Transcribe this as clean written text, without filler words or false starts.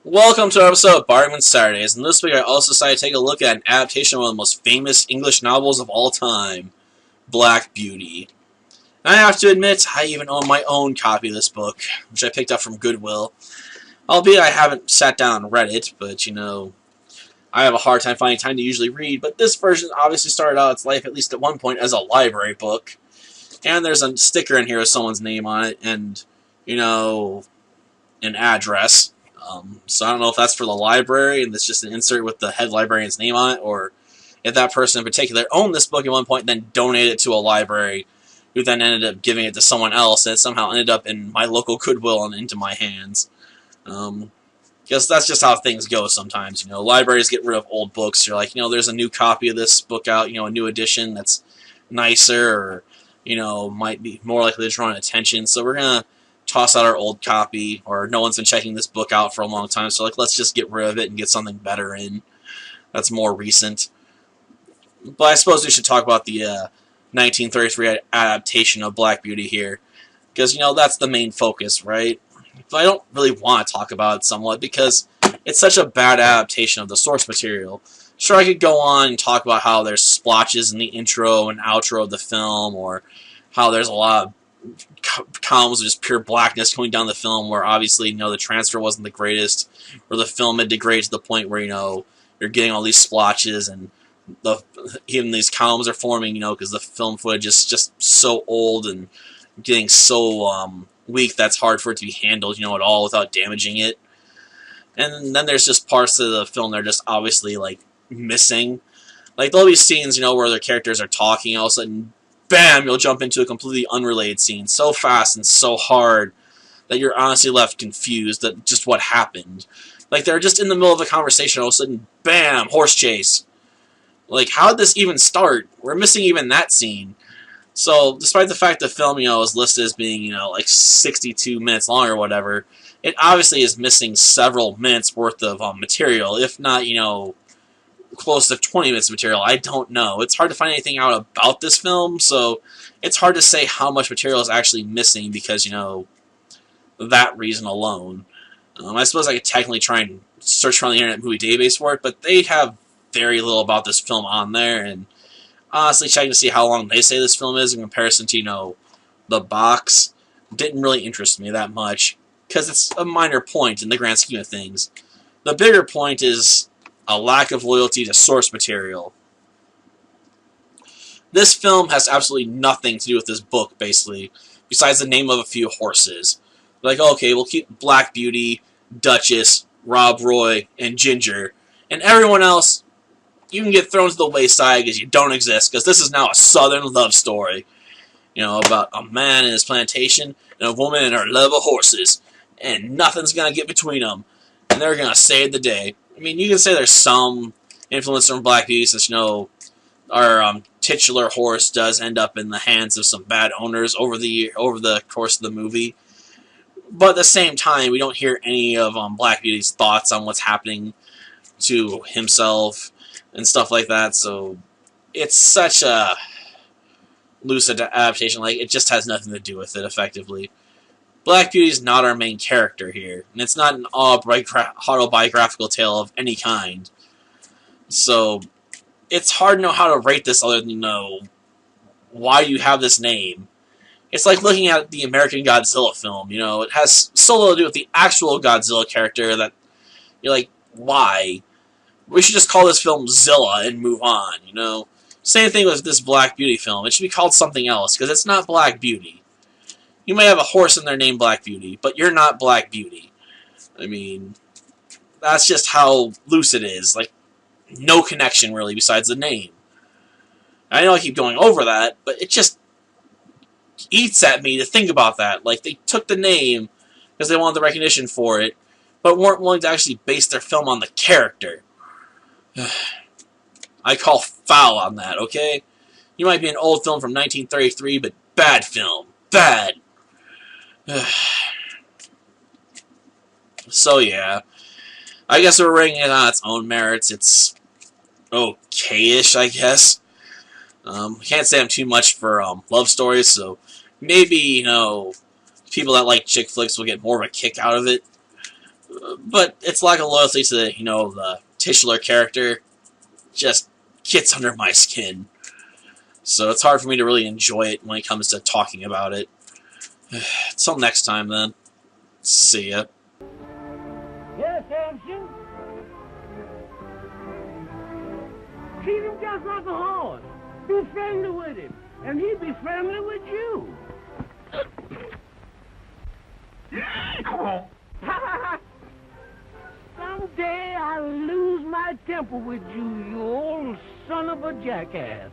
Welcome to our episode of Bargain Saturdays, and this week I also decided to take a look at an adaptation of one of the most famous English novels of all time, Black Beauty. And I have to admit, I even own my own copy of this book, which I picked up from Goodwill. Albeit I haven't sat down and read it, but I have a hard time finding time to usually read, but this version obviously started out its life, at least at one point, as a library book. And there's a sticker in here with someone's name on it, and, an address. So I don't know if that's for the library and it's just an insert with the head librarian's name on it, or if that person in particular owned this book at one point and then donated it to a library, who then ended up giving it to someone else, and it somehow ended up in my local Goodwill and into my hands. Because that's just how things go sometimes. Libraries get rid of old books. You're like, there's a new copy of this book out, a new edition that's nicer, or, might be more likely to draw attention. So we're going to toss out our old copy, or no one's been checking this book out for a long time, so let's just get rid of it and get something better in that's more recent. But I suppose we should talk about the 1933 adaptation of Black Beauty here, because that's the main focus, right? But I don't really want to talk about it somewhat because it's such a bad adaptation of the source material. Sure, I could go on and talk about how there's splotches in the intro and outro of the film, or how there's a lot of columns of just pure blackness going down the film, where obviously the transfer wasn't the greatest, or the film had degraded to the point where you're getting all these splotches, and even these columns are forming, because the film footage is just so old and getting so weak that's hard for it to be handled at all without damaging it. And then there's just parts of the film that are just obviously missing. There'll be scenes where the characters are talking, all of a sudden bam, you'll jump into a completely unrelated scene so fast and so hard that you're honestly left confused at just what happened. They're just in the middle of a conversation, all of a sudden, bam, horse chase. How did this even start? We're missing even that scene. So, despite the fact the film, is listed as being, 62 minutes long or whatever, it obviously is missing several minutes worth of material, if not, close to 20 minutes of material. I don't know. It's hard to find anything out about this film, so it's hard to say how much material is actually missing because, that reason alone. I suppose I could technically try and search around the Internet Movie Database for it, but they have very little about this film on there, and honestly checking to see how long they say this film is in comparison to, the box didn't really interest me that much, because it's a minor point in the grand scheme of things. The bigger point is a lack of loyalty to source material. This film has absolutely nothing to do with this book, basically, besides the name of a few horses. Okay, we'll keep Black Beauty, Duchess, Rob Roy, and Ginger, and everyone else, you can get thrown to the wayside because you don't exist, because this is now a Southern love story. About a man and his plantation, and a woman and her love of horses, and nothing's going to get between them, and they're going to save the day. I mean, you can say there's some influence from Black Beauty, since, our titular horse does end up in the hands of some bad owners over the course of the movie. But at the same time, we don't hear any of Black Beauty's thoughts on what's happening to himself and stuff like that, so it's such a loose adaptation. It just has nothing to do with it, effectively. Black Beauty is not our main character here, and it's not an autobiographical tale of any kind. So, it's hard to know how to rate this other than, why you have this name. It's like looking at the American Godzilla film, it has so little to do with the actual Godzilla character that you're like, why? We should just call this film Zilla and move on, Same thing with this Black Beauty film. It should be called something else, because it's not Black Beauty. You may have a horse in their name, Black Beauty, but you're not Black Beauty. I mean, that's just how loose it is. No connection, really, besides the name. I know I keep going over that, but it just eats at me to think about that. They took the name because they wanted the recognition for it, but weren't willing to actually base their film on the character. I call foul on that, okay? You might be an old film from 1933, but bad film. Bad. So yeah, I guess we're rating it on its own merits. It's okay-ish, I guess. Can't say I'm too much for love stories, so maybe people that like chick flicks will get more of a kick out of it. But its lack of loyalty to the titular character just gets under my skin. So it's hard for me to really enjoy it when it comes to talking about it. Until next time, then. See ya. Yes, Samson. Treat him just like a horse. Be friendly with him, and he'll be friendly with you. Someday I'll lose my temper with you, you old son of a jackass.